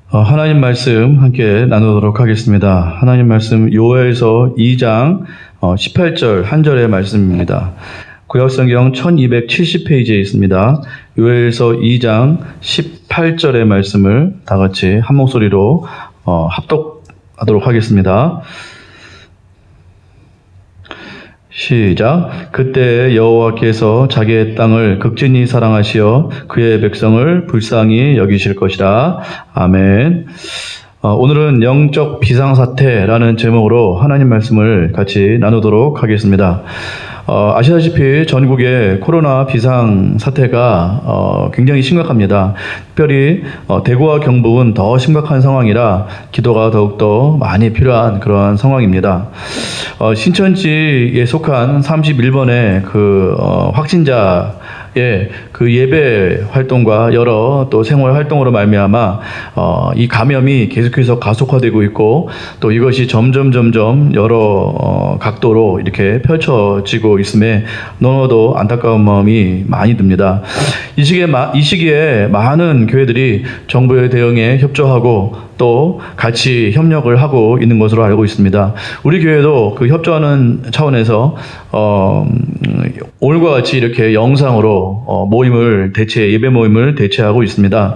하나님 말씀 함께 나누도록 하겠습니다. 하나님 말씀 요엘서 2장 18절 한 절의 말씀입니다. 구약성경 1270페이지에 있습니다. 요엘서 2장 18절의 말씀을 다 같이 한 목소리로 합독하도록 하겠습니다. 시작. 그때 여호와께서 자기의 땅을 극진히 사랑하시어 그의 백성을 불쌍히 여기실 것이라. 아멘. 오늘은 영적 비상사태라는 제목으로 하나님 말씀을 같이 나누도록 하겠습니다. 아시다시피 전국의 코로나 비상사태가 굉장히 심각합니다. 특별히 대구와 경북은 더 심각한 상황이라 기도가 더욱더 많이 필요한 그러한 상황입니다. 신천지에 속한 31번의 확진자의 그 예배 활동과 여러 또 생활 활동으로 말미암아 이 감염이 계속해서 가속화되고 있고 또 이것이 점점 여러 각도로 이렇게 펼쳐지고 있음에 너무도 안타까운 마음이 많이 듭니다. 이 시기에 많은 교회들이 정부의 대응에 협조하고 또 같이 협력을 하고 있는 것으로 알고 있습니다. 우리 교회도 그 협조하는 차원에서 오늘과 같이 이렇게 영상으로 예배 모임을 대체하고 있습니다.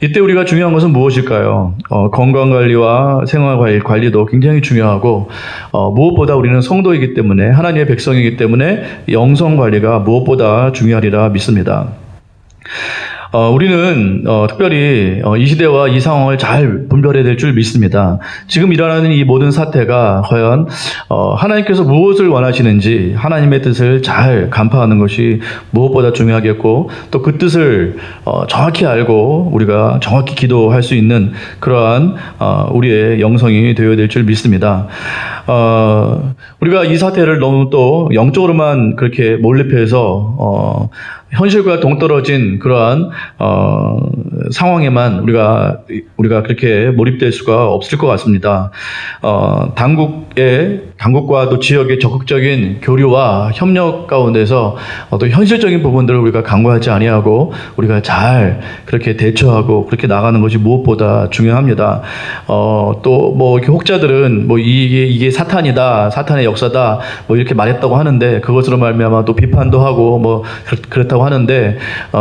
이때 우리가 중요한 것은 무엇일까요? 건강관리와 생활관리도 굉장히 중요하고 무엇보다 우리는 성도이기 때문에 하나님의 백성이기 때문에 영성관리가 무엇보다 중요하리라 믿습니다. 우리는 특별히 이 시대와 이 상황을 잘 분별해야 될 줄 믿습니다. 지금 일어나는 이 모든 사태가 과연 하나님께서 무엇을 원하시는지 하나님의 뜻을 잘 간파하는 것이 무엇보다 중요하겠고 또 그 뜻을 정확히 알고 우리가 정확히 기도할 수 있는 그러한 우리의 영성이 되어야 될 줄 믿습니다. 우리가 이 사태를 너무 또 영적으로만 그렇게 몰입해서 현실과 동떨어진 그러한 상황에만 우리가 그렇게 몰입될 수가 없을 것 같습니다. 당국과 또 지역의 적극적인 교류와 협력 가운데서 또 현실적인 부분들을 우리가 간과하지 아니하고 우리가 잘 그렇게 대처하고 그렇게 나가는 것이 무엇보다 중요합니다. 또 이렇게 혹자들은 이게 사탄이다, 사탄의 역사다, 이렇게 말했다고 하는데 그것으로 말미암아 또 비판도 하고 그렇다고 하는데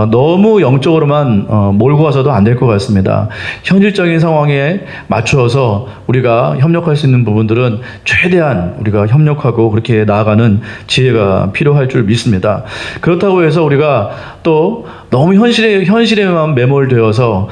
너무 영적으로만 몰고 가서도 안 될 것 같습니다. 현실적인 상황에 맞추어서 우리가 협력할 수 있는 부분들은 최대한 우리가 협력하고 그렇게 나아가는 지혜가 필요할 줄 믿습니다. 그렇다고 해서 우리가 또 너무 현실에만 매몰되어서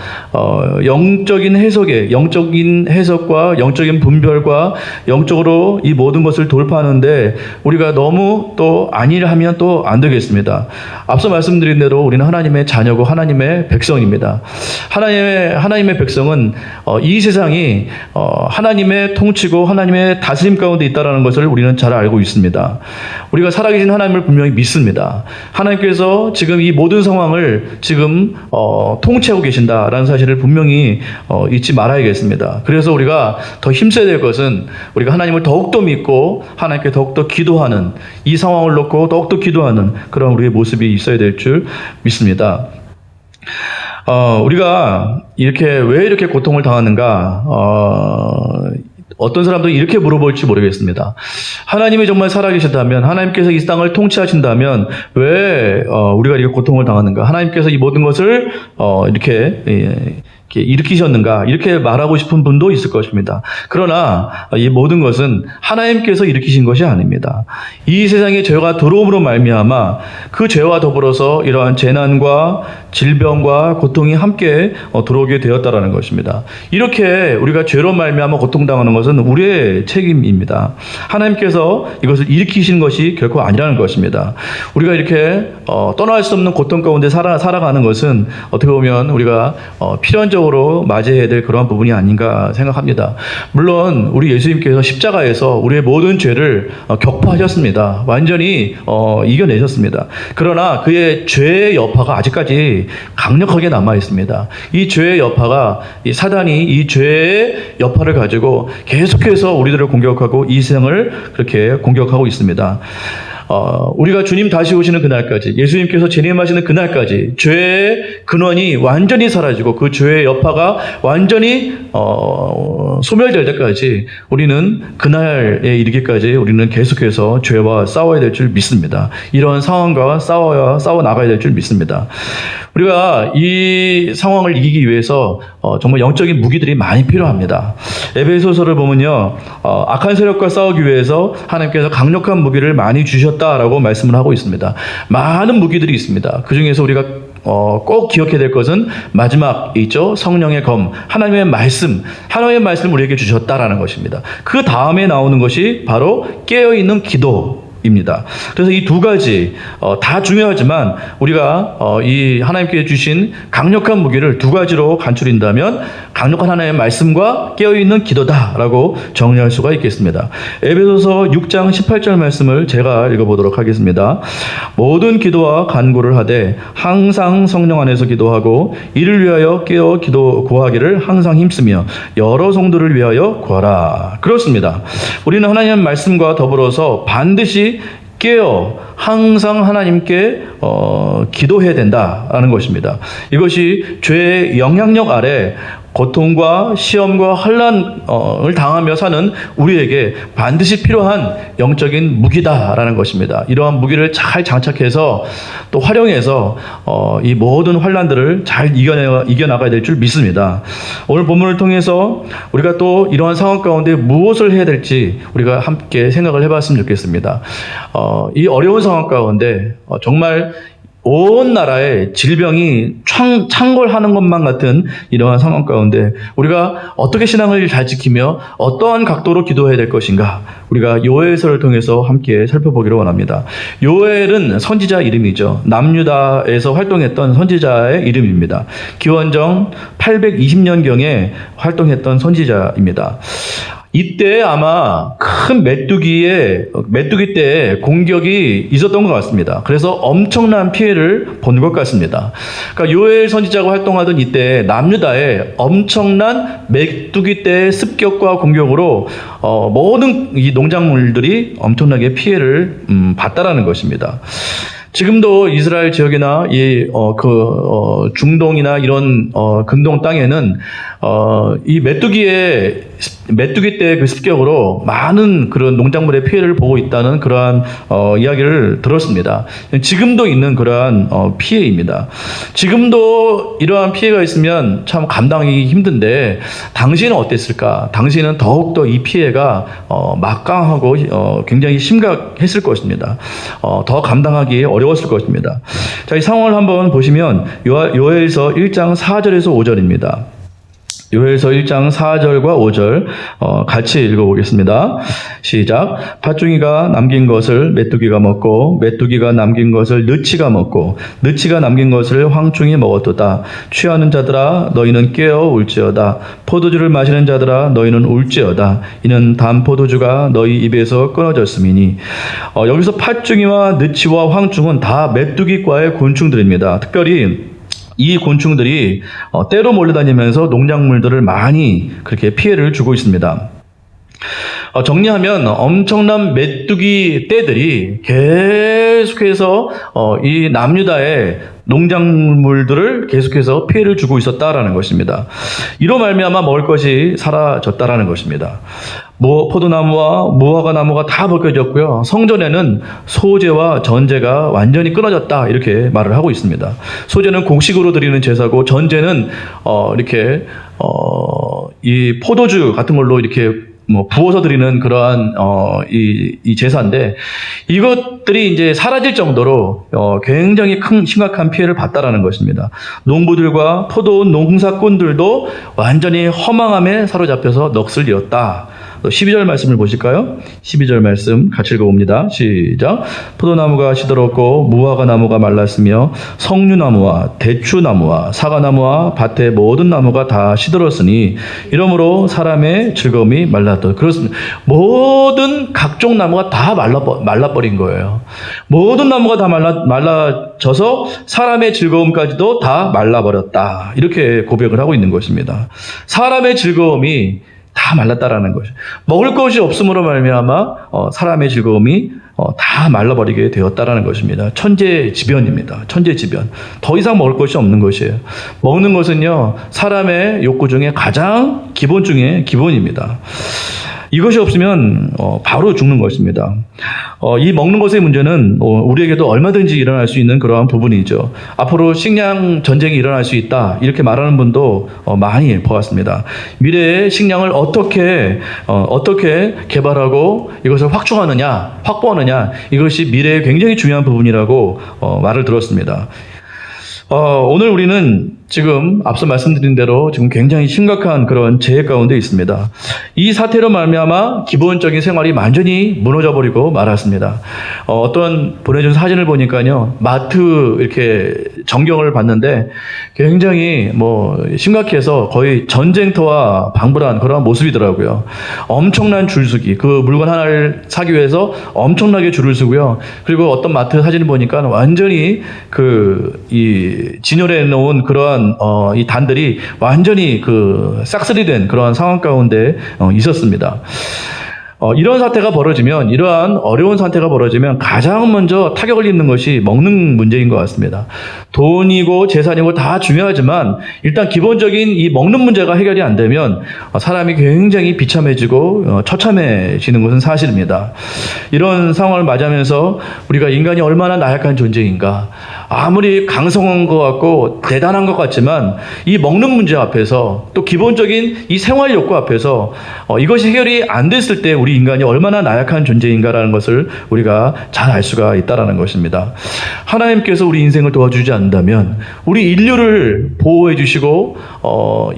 영적인 해석과 영적인 분별과 영적으로 이 모든 것을 돌파하는데 우리가 너무 또 안일하면 또 안 되겠습니다. 앞서 말씀드린 대로 우리는 하나님의 자녀고 하나님의 백성입니다. 하나님의 백성은 이 세상이 하나님의 통치고 하나님의 다스림 가운데 있다는 것을 우리는 잘 알고 있습니다. 우리가 살아계신 하나님을 분명히 믿습니다. 하나님께서 지금 이 모든 상황을 지금 통치하고 계신다라는 사실을 분명히 잊지 말아야겠습니다. 그래서 우리가 더 힘써야 될 것은 우리가 하나님을 더욱더 믿고 하나님께 더욱더 기도하는 이 상황을 놓고 더욱더 기도하는 그런 우리의 모습이 있어야 될 줄 믿습니다. 우리가 왜 이렇게 고통을 당하는가? 어떤 사람들이 이렇게 물어볼지 모르겠습니다. 하나님이 정말 살아계시다면, 하나님께서 이 땅을 통치하신다면 왜 우리가 이렇게 고통을 당하는가? 하나님께서 이 모든 것을 이렇게 일으키셨는가? 이렇게 말하고 싶은 분도 있을 것입니다. 그러나 이 모든 것은 하나님께서 일으키신 것이 아닙니다. 이 세상에 죄가 들어옴으로 말미암아 그 죄와 더불어서 이러한 재난과 질병과 고통이 함께 들어오게 되었다라는 것입니다. 이렇게 우리가 죄로 말미암아 고통당하는 것은 우리의 책임입니다. 하나님께서 이것을 일으키신 것이 결코 아니라는 것입니다. 우리가 이렇게 떠날 수 없는 고통 가운데 살아가는 것은 어떻게 보면 우리가 필연적으로 맞이해야 될 그러한 부분이 아닌가 생각합니다. 물론 우리 예수님께서 십자가에서 우리의 모든 죄를 격파하셨습니다. 완전히 이겨내셨습니다. 그러나 그의 죄의 여파가 아직까지 강력하게 남아 있습니다. 이 죄의 여파가 이 사단이 이 죄의 여파를 가지고 계속해서 우리들을 공격하고 이 세상을 그렇게 공격하고 있습니다. 우리가 주님 다시 오시는 그날까지, 예수님께서 재림하시는 그날까지 죄의 근원이 완전히 사라지고 그 죄의 여파가 완전히 소멸될 때까지 우리는 그날에 이르기까지 우리는 계속해서 죄와 싸워야 될 줄 믿습니다. 이런 상황과 싸워 나가야 될 줄 믿습니다. 우리가 이 상황을 이기기 위해서 정말 영적인 무기들이 많이 필요합니다. 에베소서를 보면요, 악한 세력과 싸우기 위해서 하나님께서 강력한 무기를 많이 주셨다라고 말씀을 하고 있습니다. 많은 무기들이 있습니다. 그 중에서 우리가 꼭 기억해야 될 것은 마지막 있죠. 성령의 검, 하나님의 말씀을 우리에게 주셨다라는 것입니다. 그 다음에 나오는 것이 바로 깨어있는 기도입니다. 그래서 이 두 가지 다 중요하지만 우리가 이 하나님께 주신 강력한 무기를 두 가지로 간추린다면 강력한 하나님의 말씀과 깨어있는 기도다라고 정리할 수가 있겠습니다. 에베소서 6장 18절 말씀을 제가 읽어보도록 하겠습니다. 모든 기도와 간구를 하되 항상 성령 안에서 기도하고 이를 위하여 깨어 구하기를 항상 힘쓰며 여러 성도를 위하여 구하라. 그렇습니다. 우리는 하나님의 말씀과 더불어서 반드시 깨어 항상 하나님께 기도해야 된다라는 것입니다. 이것이 죄의 영향력 아래 고통과 시험과 환난을 당하며 사는 우리에게 반드시 필요한 영적인 무기다라는 것입니다. 이러한 무기를 잘 장착해서 또 활용해서 이 모든 환난들을 잘 이겨나가야 될 줄 믿습니다. 오늘 본문을 통해서 우리가 또 이러한 상황 가운데 무엇을 해야 될지 우리가 함께 생각을 해봤으면 좋겠습니다. 이 어려운 상황 가운데 정말 온 나라에 질병이 창궐하는 것만 같은 이러한 상황 가운데 우리가 어떻게 신앙을 잘 지키며 어떠한 각도로 기도해야 될 것인가, 우리가 요엘서를 통해서 함께 살펴보기를 원합니다. 요엘은 선지자 이름이죠. 남유다에서 활동했던 선지자의 이름입니다. 기원전 820년경에 활동했던 선지자입니다. 이때 아마 큰 메뚜기 때 공격이 있었던 것 같습니다. 그래서 엄청난 피해를 본 것 같습니다. 그러니까 요엘 선지자가 활동하던 이때 남유다에 엄청난 메뚜기 때 습격과 공격으로 모든 이 농작물들이 엄청나게 피해를 봤다라는 것입니다. 지금도 이스라엘 지역이나 중동이나 이런 근동 땅에는 이 메뚜기 때 그 습격으로 많은 그런 농작물의 피해를 보고 있다는 그러한 이야기를 들었습니다. 지금도 있는 그러한 피해입니다. 지금도 이러한 피해가 있으면 참 감당하기 힘든데 당시는 어땠을까? 당시는 더욱더 이 피해가 막강하고 굉장히 심각했을 것입니다. 더 감당하기 어려웠을 것입니다. 자, 이 상황을 한번 보시면 요엘서 1장 4절에서 5절입니다. 요엘서 1장 4절과 5절 같이 읽어보겠습니다. 시작. 팥중이가 남긴 것을 메뚜기가 먹고 메뚜기가 남긴 것을 느치가 먹고 느치가 남긴 것을 황충이 먹었도다. 취하는 자들아 너희는 깨어 울지어다. 포도주를 마시는 자들아 너희는 울지어다. 이는 단 포도주가 너희 입에서 끊어졌음이니. 여기서 팥중이와 느치와 황충은 다 메뚜기과의 곤충들입니다. 특별히 이 곤충들이 때로 몰려다니면서 농작물들을 많이 그렇게 피해를 주고 있습니다. 정리하면 엄청난 메뚜기 떼들이 계속해서 이 남유다의 농작물들을 계속해서 피해를 주고 있었다라는 것입니다. 이로 말미암아 먹을 것이 사라졌다라는 것입니다. 포도나무와 무화과 나무가 다 벗겨졌고요. 성전에는 소제와 전제가 완전히 끊어졌다 이렇게 말을 하고 있습니다. 소제는 곡식으로 드리는 제사고 전제는 이렇게 이 포도주 같은 걸로 이렇게 부어서 드리는 그러한 이 제사인데 이것들이 이제 사라질 정도로 굉장히 큰 심각한 피해를 봤다라는 것입니다. 농부들과 포도 농사꾼들도 완전히 허망함에 사로잡혀서 넋을 잃었다. 12절 말씀을 보실까요? 12절 말씀 같이 읽어봅니다. 시작. 포도나무가 시들었고 무화과 나무가 말랐으며 석류나무와 대추나무와 사과나무와 밭의 모든 나무가 다 시들었으니 이러므로 사람의 즐거움이 말랐다. 그렇습니다. 모든 각종 나무가 다 말라버린 거예요. 모든 나무가 다 말라져서 사람의 즐거움까지도 다 말라버렸다. 이렇게 고백을 하고 있는 것입니다. 사람의 즐거움이 다 말랐다라는 것이죠. 먹을 것이 없음으로 말미암아 사람의 즐거움이 다 말라버리게 되었다라는 것입니다. 천재지변입니다. 천재지변. 더 이상 먹을 것이 없는 것이에요. 먹는 것은요, 사람의 욕구 중에 가장 기본 중에 기본입니다. 이것이 없으면 바로 죽는 것입니다. 이 먹는 것의 문제는 우리에게도 얼마든지 일어날 수 있는 그러한 부분이죠. 앞으로 식량 전쟁이 일어날 수 있다 이렇게 말하는 분도 많이 보았습니다. 미래의 식량을 어떻게 개발하고 이것을 확보하느냐 이것이 미래의 굉장히 중요한 부분이라고 말을 들었습니다. 오늘 우리는 지금 앞서 말씀드린 대로 지금 굉장히 심각한 그런 재해 가운데 있습니다. 이 사태로 말미암아 기본적인 생활이 완전히 무너져 버리고 말았습니다. 어떤 보내준 사진을 보니까요, 마트 이렇게 전경을 봤는데 굉장히 심각해서 거의 전쟁터와 방불한 그런 모습이더라고요. 엄청난 줄서기, 그 물건 하나를 사기 위해서 엄청나게 줄을 서고요. 그리고 어떤 마트 사진을 보니까 완전히 이 진열해 놓은 그러한 이 단들이 완전히 싹쓸이된 그런 상황 가운데 있었습니다. 이런 사태가 벌어지면, 이러한 어려운 사태가 벌어지면 가장 먼저 타격을 입는 것이 먹는 문제인 것 같습니다. 돈이고 재산이고 다 중요하지만 일단 기본적인 이 먹는 문제가 해결이 안 되면 사람이 굉장히 비참해지고 처참해지는 것은 사실입니다. 이런 상황을 맞이하면서 우리가 인간이 얼마나 나약한 존재인가, 아무리 강성한 것 같고 대단한 것 같지만 이 먹는 문제 앞에서, 또 기본적인 이 생활 욕구 앞에서 이것이 해결이 안 됐을 때 우리 인간이 얼마나 나약한 존재인가라는 것을 우리가 잘 알 수가 있다는 것입니다. 하나님께서 우리 인생을 도와주지 않는다면, 우리 인류를 보호해 주시고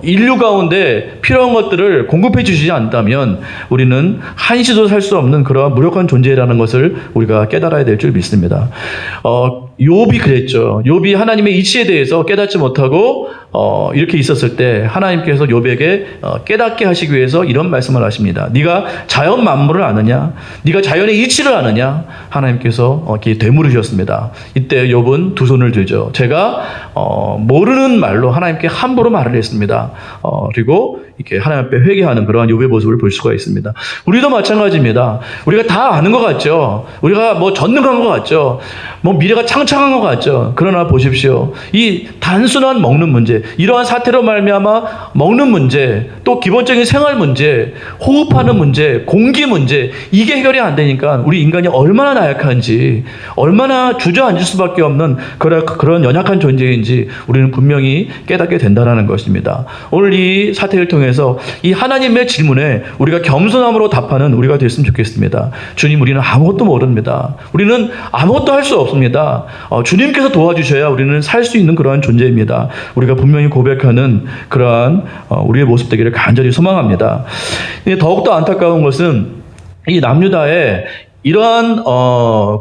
인류 가운데 필요한 것들을 공급해 주시지 않는다면 우리는 한시도 살 수 없는 그러한 무력한 존재라는 것을 우리가 깨달아야 될 줄 믿습니다. 욥이 그랬죠. 욥이 하나님의 이치에 대해서 깨닫지 못하고 이렇게 있었을 때 하나님께서 욥에게 깨닫게 하시기 위해서 이런 말씀을 하십니다. 네가 자연 만물을 아느냐? 네가 자연의 이치를 아느냐? 하나님께서 이렇게 되물으셨습니다. 이때 욥은 두 손을 들죠. 제가 모르는 말로 하나님께 함부로 말을 했습니다. 그리고 이렇게 하나님 앞에 회개하는 그러한 욥의 모습을 볼 수가 있습니다. 우리도 마찬가지입니다. 우리가 다 아는 것 같죠. 우리가 전능한 것 같죠. 미래가 창창한 것 같죠. 그러나 보십시오. 이 단순한 먹는 문제, 이러한 사태로 말미암아 먹는 문제, 또 기본적인 생활 문제, 호흡하는 문제, 공기 문제, 이게 해결이 안 되니까 우리 인간이 얼마나 나약한지, 얼마나 주저앉을 수밖에 없는 그런 연약한 존재인지 우리는 분명히 깨닫게 된다는 것입니다. 오늘 이 사태를 통해서 이 하나님의 질문에 우리가 겸손함으로 답하는 우리가 됐으면 좋겠습니다. 주님, 우리는 아무것도 모릅니다. 우리는 아무것도 할 수 없습니다. 주님께서 도와주셔야 우리는 살 수 있는 그러한 존재입니다. 우리가 분명히 고백하는 그러한 우리의 모습 되기를 간절히 소망합니다. 더욱더 안타까운 것은 이 남유다의 이러한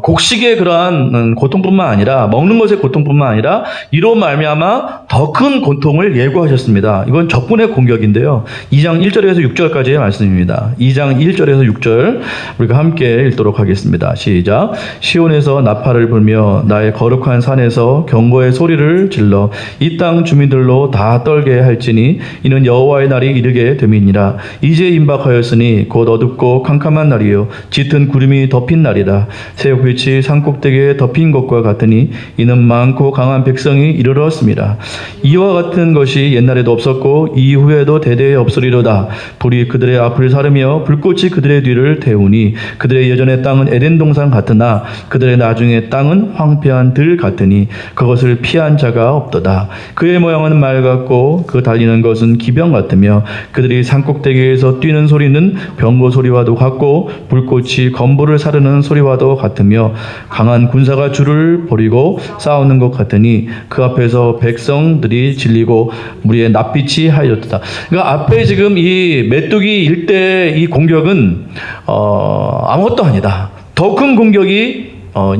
곡식의 그러한 고통뿐만 아니라, 먹는 것의 고통뿐만 아니라 이로 말미암아 더 큰 고통을 예고하셨습니다. 이건 적군의 공격인데요. 2장 1절에서 6절까지의 말씀입니다. 2장 1절에서 6절 우리가 함께 읽도록 하겠습니다. 시작. 시온에서 나팔을 불며 나의 거룩한 산에서 경고의 소리를 질러 이 땅 주민들로 다 떨게 할지니 이는 여호와의 날이 이르게 됨이니라. 이제 임박하였으니 곧 어둡고 캄캄한 날이요 짙은 구름이 덮인 날이다. 새벽빛이 산꼭대기에 덮인 것과 같으니 이는 많고 강한 백성이 이르렀습니다. 이와 같은 것이 옛날에도 없었고 이후에도 대대에 없으리로다. 불이 그들의 앞을 사르며 불꽃이 그들의 뒤를 태우니 그들의 예전의 땅은 에덴 동산 같으나 그들의 나중의 땅은 황폐한 들 같으니 그것을 피한 자가 없도다. 그의 모양은 말 같고 그 달리는 것은 기병 같으며 그들이 산꼭대기에서 뛰는 소리는 병거 소리와도 같고 불꽃이 건부를 사르는 소리와도 같으며 강한 군사가 줄을 버리고 싸우는 것 같으니 그 앞에서 백성들이 질리고 무리의 낯빛이 하얘졌다. 그러니까 앞에 지금 이 메뚜기 일대 이 공격은 아무것도 아니다. 더 큰 공격이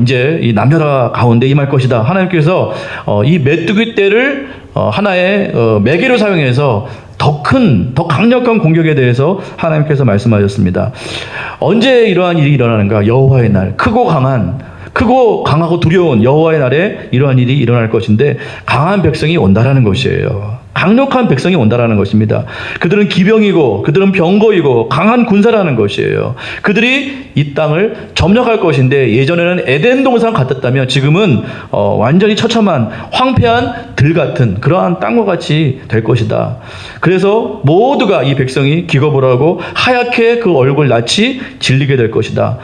이제 이 남유다 가운데 임할 것이다. 하나님께서 이 메뚜기 떼를 하나의 매개로 사용해서 더 강력한 공격에 대해서 하나님께서 말씀하셨습니다. 언제 이러한 일이 일어나는가? 여호와의 날, 크고 강하고 두려운 여호와의 날에 이러한 일이 일어날 것인데 강한 백성이 온다라는 것이에요. 강력한 백성이 온다라는 것입니다. 그들은 기병이고 그들은 병거이고 강한 군사라는 것이에요. 그들이 이 땅을 점령할 것인데 예전에는 에덴 동산 같았다면 지금은 완전히 처참한 황폐한 들 같은 그러한 땅과 같이 될 것이다. 그래서 모두가 이 백성이 기겁을 하고 하얗게 그 얼굴 낯이 질리게 될 것이다.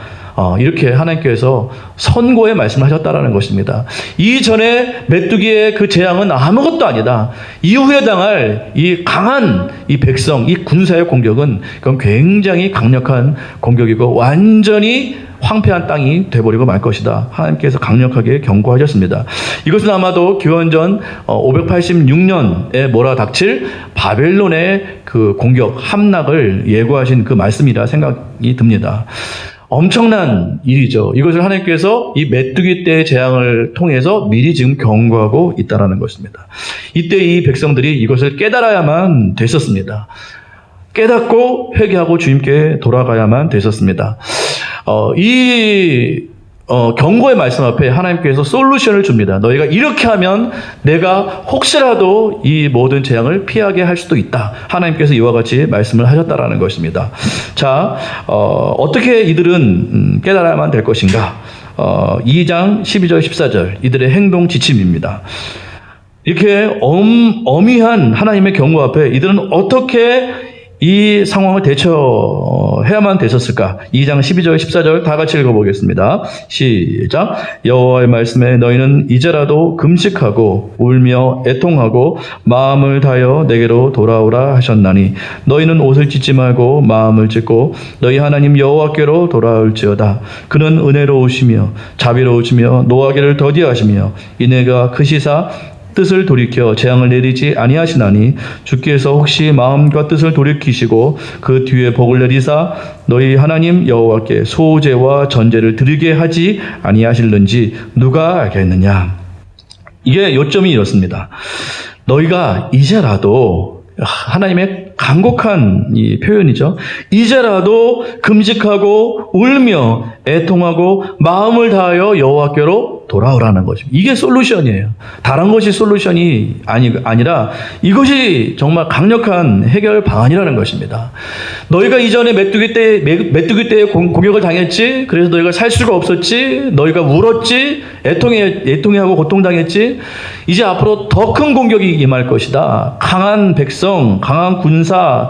이렇게 하나님께서 선고의 말씀을 하셨다라는 것입니다. 이전에 메뚜기의 그 재앙은 아무것도 아니다. 이후에 당할 이 강한 이 백성, 이 군사의 공격은 그건 굉장히 강력한 공격이고 완전히 황폐한 땅이 돼버리고 말 것이다. 하나님께서 강력하게 경고하셨습니다. 이것은 아마도 기원전 586년에 몰아닥칠 바벨론의 그 공격, 함락을 예고하신 그 말씀이라 생각이 듭니다. 엄청난 일이죠. 이것을 하나님께서 이 메뚜기 때의 재앙을 통해서 미리 지금 경고하고 있다는 것입니다. 이때 이 백성들이 이것을 깨달아야만 됐었습니다. 깨닫고 회개하고 주님께 돌아가야만 됐었습니다. 경고의 말씀 앞에 하나님께서 솔루션을 줍니다. 너희가 이렇게 하면 내가 혹시라도 이 모든 재앙을 피하게 할 수도 있다. 하나님께서 이와 같이 말씀을 하셨다라는 것입니다. 자, 어떻게 이들은 깨달아야만 될 것인가? 2장 12절 14절 이들의 행동 지침입니다. 이렇게 엄위한 하나님의 경고 앞에 이들은 어떻게 이 상황을 대처해야만 됐었을까? 2장 12절 14절 다 같이 읽어보겠습니다. 시작. 여호와의 말씀에 너희는 이제라도 금식하고 울며 애통하고 마음을 다하여 내게로 돌아오라 하셨나니 너희는 옷을 찢지 말고 마음을 찢고 너희 하나님 여호와께로 돌아올지어다. 그는 은혜로우시며 자비로우시며 노하기를 더디하시며 이내가 크시사 뜻을 돌이켜 재앙을 내리지 아니하시나니 주께서 혹시 마음과 뜻을 돌이키시고 그 뒤에 복을 내리사 너희 하나님 여호와께 소제와 전제를 드리게 하지 아니하실는지 누가 알겠느냐. 이게 요점이 이렇습니다. 너희가 이제라도 하나님의 간곡한 이 표현이죠. 이제라도 금식하고 울며 애통하고 마음을 다하여 여호와께로 돌아오라는 것입니다. 이게 솔루션이에요. 다른 것이 솔루션이 아니라 이것이 정말 강력한 해결 방안이라는 것입니다. 너희가 이전에 메뚜기 때에 공격을 당했지. 그래서 너희가 살 수가 없었지. 너희가 울었지. 애통해하고 고통당했지. 이제 앞으로 더 큰 공격이 임할 것이다. 강한 백성, 강한 군사,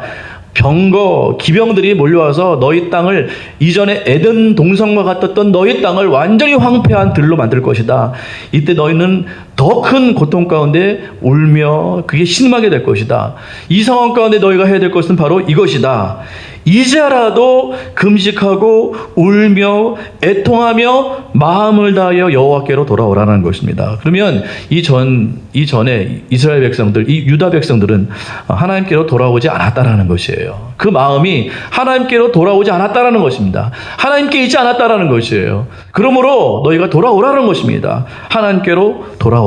병거, 기병들이 몰려와서 너희 땅을 이전에 에덴 동산과 같았던 너희 땅을 완전히 황폐한 들로 만들 것이다. 이때 너희는 더 큰 고통 가운데 울며 그게 신음하게 될 것이다. 이 상황 가운데 너희가 해야 될 것은 바로 이것이다. 이제라도 금식하고 울며 애통하며 마음을 다하여 여호와께로 돌아오라는 것입니다. 그러면 이전에 이스라엘 백성들, 이 유다 백성들은 하나님께로 돌아오지 않았다라는 것이에요. 그 마음이 하나님께로 돌아오지 않았다라는 것입니다. 하나님께 있지 않았다라는 것이에요. 그러므로 너희가 돌아오라는 것입니다. 하나님께로 돌아오라.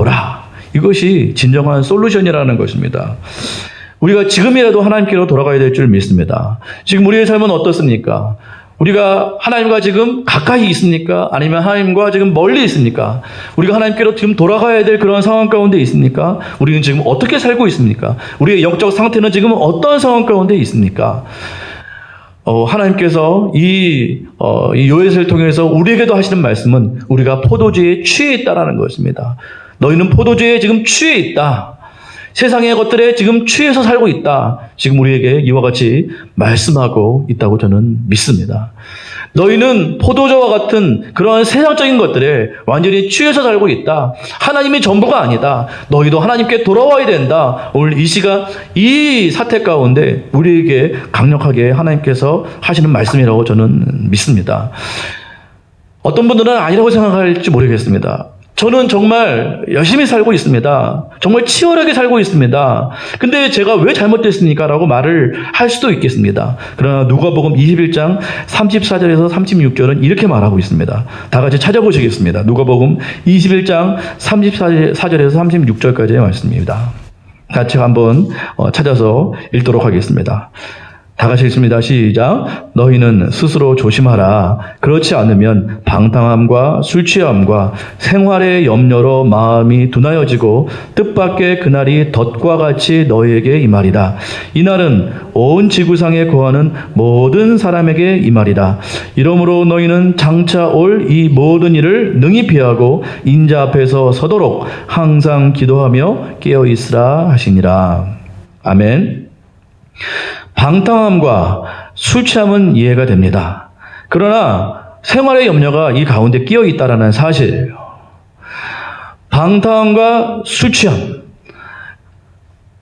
이것이 진정한 솔루션이라는 것입니다. 우리가 지금이라도 하나님께로 돌아가야 될 줄 믿습니다. 지금 우리의 삶은 어떻습니까? 우리가 하나님과 지금 가까이 있습니까? 아니면 하나님과 지금 멀리 있습니까? 우리가 하나님께로 지금 돌아가야 될 그런 상황 가운데 있습니까? 우리는 지금 어떻게 살고 있습니까? 우리의 영적 상태는 지금 어떤 상황 가운데 있습니까? 하나님께서 이 요엘서를 통해서 우리에게도 하시는 말씀은 우리가 포도주에 취해 있다라는 것입니다. 너희는 포도주에 지금 취해 있다. 세상의 것들에 지금 취해서 살고 있다. 지금 우리에게 이와 같이 말씀하고 있다고 저는 믿습니다. 너희는 포도주와 같은 그러한 세상적인 것들에 완전히 취해서 살고 있다. 하나님이 전부가 아니다. 너희도 하나님께 돌아와야 된다. 오늘 이 시간 이 사태 가운데 우리에게 강력하게 하나님께서 하시는 말씀이라고 저는 믿습니다. 어떤 분들은 아니라고 생각할지 모르겠습니다. 저는 정말 열심히 살고 있습니다. 정말 치열하게 살고 있습니다. 근데 제가 왜 잘못됐습니까? 라고 말을 할 수도 있겠습니다. 그러나 누가복음 21장 34절에서 36절은 이렇게 말하고 있습니다. 다 같이 찾아보시겠습니다. 누가복음 21장 34절에서 36절까지의 말씀입니다. 같이 한번 찾아서 읽도록 하겠습니다. 다 같이 읽습니다. 시작. 너희는 스스로 조심하라. 그렇지 않으면 방탕함과 술 취함과 생활의 염려로 마음이 둔하여지고 뜻밖의 그날이 덫과 같이 너희에게 임하리라. 이날은 온 지구상에 거하는 모든 사람에게 임하리라. 이러므로 너희는 장차 올 이 모든 일을 능히 피하고 인자 앞에서 서도록 항상 기도하며 깨어 있으라 하시니라. 아멘. 방탕함과 술 취함은 이해가 됩니다. 그러나 생활의 염려가 이 가운데 끼어 있다라는 사실이에요. 방탕함과 술 취함.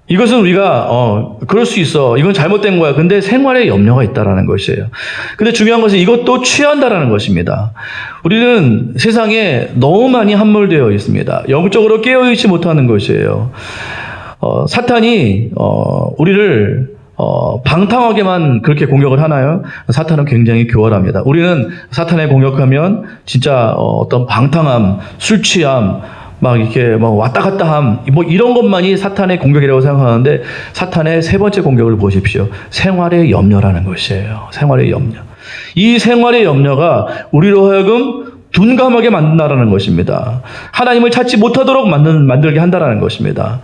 이것은 우리가 그럴 수 있어. 이건 잘못된 거야. 근데 생활에 염려가 있다라는 것이에요. 근데 중요한 것은 이것도 취한다라는 것입니다. 우리는 세상에 너무 많이 함몰되어 있습니다. 영적으로 깨어있지 못하는 것이에요. 사탄이 우리를 방탕하게만 그렇게 공격을 하나요? 사탄은 굉장히 교활합니다. 우리는 사탄에 공격하면 진짜 어떤 방탕함, 술 취함, 막 이렇게 막 왔다 갔다 함, 뭐 이런 것만이 사탄의 공격이라고 생각하는데 사탄의 세 번째 공격을 보십시오. 생활의 염려라는 것이에요. 생활의 염려. 이 생활의 염려가 우리로 하여금 둔감하게 만든다라는 것입니다. 하나님을 찾지 못하도록 만들게 한다라는 것입니다.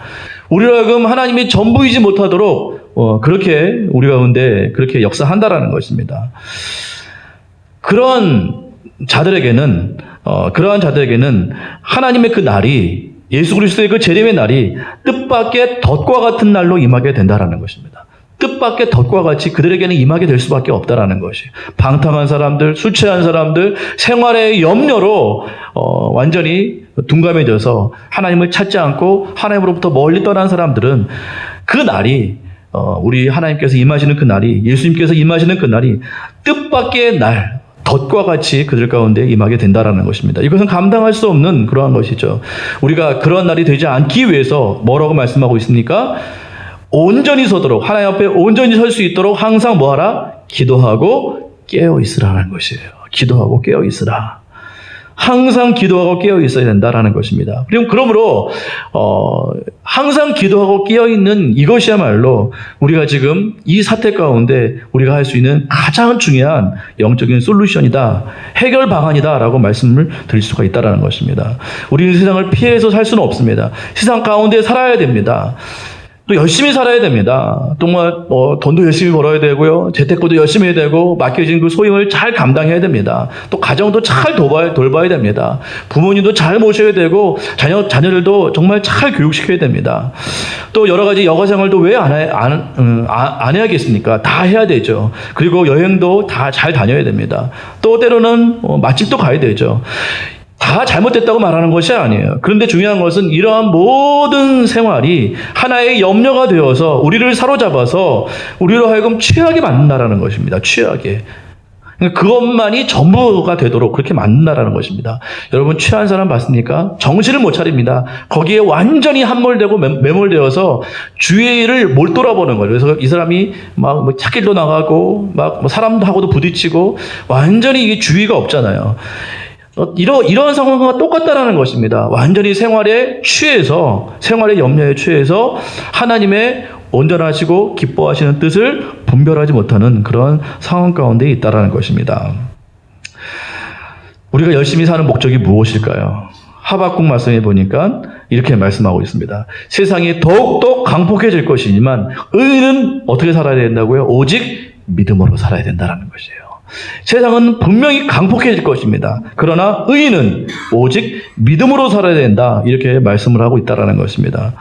우리로 하여금 하나님이 전부이지 못하도록 그렇게 우리 가운데 그렇게 역사한다라는 것입니다. 그러한 자들에게는 하나님의 그 날이, 예수 그리스도의 그 재림의 날이 뜻밖의 덫과 같은 날로 임하게 된다라는 것입니다. 뜻밖의 덫과 같이 그들에게는 임하게 될 수밖에 없다라는 것이. 방탕한 사람들, 술 취한 사람들, 생활의 염려로 완전히 둔감해져서 하나님을 찾지 않고 하나님으로부터 멀리 떠난 사람들은 그 날이, 우리 하나님께서 임하시는 그 날이, 예수님께서 임하시는 그 날이 뜻밖의 날, 덫과 같이 그들 가운데 임하게 된다라는 것입니다. 이것은 감당할 수 없는 그러한 것이죠. 우리가 그러한 날이 되지 않기 위해서 뭐라고 말씀하고 있습니까? 온전히 서도록, 하나님 앞에 온전히 설 수 있도록 항상 뭐하라? 기도하고 깨어 있으라는 것이에요. 기도하고 깨어 있으라. 항상 기도하고 깨어 있어야 된다라는 것입니다. 그러므로 항상 기도하고 깨어 있는 이것이야말로 우리가 지금 이 사태 가운데 우리가 할 수 있는 가장 중요한 영적인 솔루션이다, 해결 방안이다라고 말씀을 드릴 수가 있다라는 것입니다. 우리는 세상을 피해서 살 수는 없습니다. 세상 가운데 살아야 됩니다. 또 열심히 살아야 됩니다. 정말 돈도 열심히 벌어야 되고요. 재테크도 열심히 해야 되고 맡겨진 그 소임을 잘 감당해야 됩니다. 또 가정도 잘 돌봐야 됩니다. 부모님도 잘 모셔야 되고 자녀들도 정말 잘 교육시켜야 됩니다. 또 여러 가지 여가생활도 왜 안 해야겠습니까? 다 해야 되죠. 그리고 여행도 다 잘 다녀야 됩니다. 또 때로는 맛집도 가야 되죠. 다 잘못됐다고 말하는 것이 아니에요. 그런데 중요한 것은 이러한 모든 생활이 하나의 염려가 되어서 우리를 사로잡아서 우리로 하여금 취하게 만든다라는 것입니다. 취하게. 그것만이 전부가 되도록 그렇게 만든다라는 것입니다. 여러분 취한 사람 봤습니까? 정신을 못 차립니다. 거기에 완전히 함몰되고 매몰되어서 주위의 일을 못 돌아보는 거예요. 그래서 이 사람이 막 찾길도 나가고 막 사람하고도 부딪히고 완전히 이게 주의가 없잖아요. 이런 상황과 똑같다라는 것입니다. 완전히 생활에 취해서, 생활의 염려에 취해서 하나님의 온전하시고 기뻐하시는 뜻을 분별하지 못하는 그런 상황 가운데 있다라는 것입니다. 우리가 열심히 사는 목적이 무엇일까요? 하박국 말씀에 보니까 이렇게 말씀하고 있습니다. 세상이 더욱더 강폭해질 것이지만 의인은 어떻게 살아야 된다고요? 오직 믿음으로 살아야 된다는 것이에요. 세상은 분명히 강폭해질 것입니다. 그러나 의인은 오직 믿음으로 살아야 된다. 이렇게 말씀을 하고 있다는 것입니다.